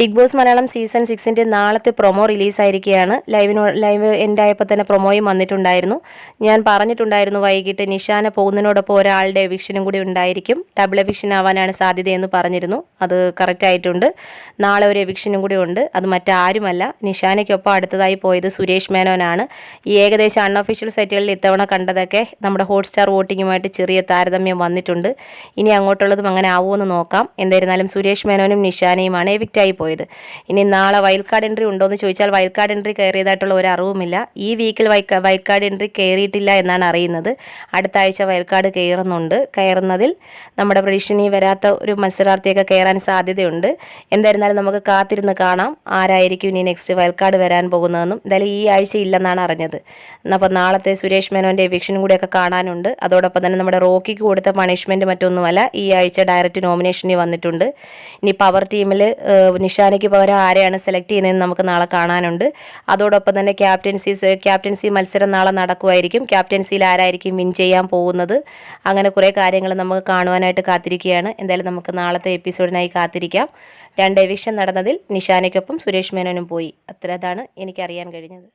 Big boss Malayalam season 6 നാളത്തെ promo റിലീസായിരിക്കുകയാണ്. Live end ആയപ്പോൾ തന്നെ പ്രൊമോയും വന്നിട്ടുണ്ടായിരുന്നു. ഞാൻ പറഞ്ഞിട്ടുണ്ടായിരുന്നു വൈകിട്ട് നിഷാന പോകുന്നതിനോടൊപ്പം ഒരാളുടെ എവിക്ഷനും കൂടി ഉണ്ടായിരിക്കും, ഡബിൾ എവിക്ഷൻ ആവാനാണ് സാധ്യതയെന്ന് പറഞ്ഞിരുന്നു. അത് കറക്റ്റ് ആയിട്ടുണ്ട്. നാളെ ഒരു എവിക്ഷനും കൂടി ഉണ്ട്. അത് മറ്റാരുമല്ല, നിഷാനയ്ക്കൊപ്പം അടുത്തതായി പോയത് സുരേഷ് മേനോനാണ്. ഈ ഏകദേശം അൺഒഫീഷ്യൽ സൈറ്റുകളിൽ ഇത്തവണ കണ്ടതൊക്കെ നമ്മുടെ ഹോട്ട്സ്റ്റാർ വോട്ടിങ്ങുമായിട്ട് ചെറിയ താരതമ്യം വന്നിട്ടുണ്ട്. ഇനി അങ്ങോട്ടുള്ളതും അങ്ങനെ ആവുമെന്ന് നോക്കാം. എന്തായിരുന്നാലും സുരേഷ് മേനോനും നിഷാനയുമാണ് എവിക്റ്റായി പോയത്. ഇനി നാളെ വൈൽഡ് കാർഡ് എൻട്രി ഉണ്ടോ എന്ന് ചോദിച്ചാൽ വൈൽഡ് കാർഡ് എൻട്രി കയറിയതായിട്ടുള്ള ഒരു അറിവുമില്ല. ഈ വീക്കിൽ വൈൽഡ് കാർഡ് എൻട്രി കയറിയിട്ടില്ല എന്നാണ് അറിയുന്നത്. അടുത്ത ആഴ്ച വൈൽഡ് കാർഡ് കയറുന്നതിൽ നമ്മുടെ പ്രതീക്ഷണീ വരാത്ത ഒരു മത്സരാർത്ഥിയൊക്കെ കയറാൻ സാധ്യതയുണ്ട്. എന്തായിരുന്നാലും നമുക്ക് കാത്തിരുന്ന് കാണാം ആരായിരിക്കും ഇനി നെക്സ്റ്റ് വൈൽഡ് കാർഡ് വരാൻ പോകുന്നതെന്നും. എന്തായാലും ഈ ആഴ്ച ഇല്ലെന്നാണ് അറിഞ്ഞത്. അപ്പോൾ നാളത്തെ സുരേഷ് മേനോൻ്റെ എവിക്ഷനും കൂടിയൊക്കെ കാണാനുണ്ട്. അതോടൊപ്പം തന്നെ നമ്മുടെ റോക്കിക്ക് കൊടുത്ത പണിഷ്മെൻറ്റ് മറ്റൊന്നുമല്ല, ഈ ആഴ്ച ഡയറക്റ്റ് നോമിനേഷനിൽ വന്നിട്ടുണ്ട്. ഇനി പവർ ടീമിൽ നിഷാനയ്ക്ക് പകരം ആരെയാണ് സെലക്ട് ചെയ്യുന്നതെന്ന് നമുക്ക് നാളെ കാണാനുണ്ട്. അതോടൊപ്പം തന്നെ ക്യാപ്റ്റൻസി മത്സരം നാളെ നടക്കുമായിരിക്കും. ക്യാപ്റ്റൻസിയിൽ ആരായിരിക്കും വിൻ ചെയ്യാൻ പോകുന്നത്, അങ്ങനെ കുറേ കാര്യങ്ങൾ നമുക്ക് കാണുവാനായിട്ട് കാത്തിരിക്കുകയാണ്. എന്തായാലും നമുക്ക് നാളത്തെ എപ്പിസോഡിനായി കാത്തിരിക്കാം. 2 എവിക്ഷൻ നടന്നതിൽ നിഷാനയ്ക്കൊപ്പം സുരേഷ് മേനോനും പോയി. അതാണ് എനിക്കറിയാൻ കഴിഞ്ഞത്.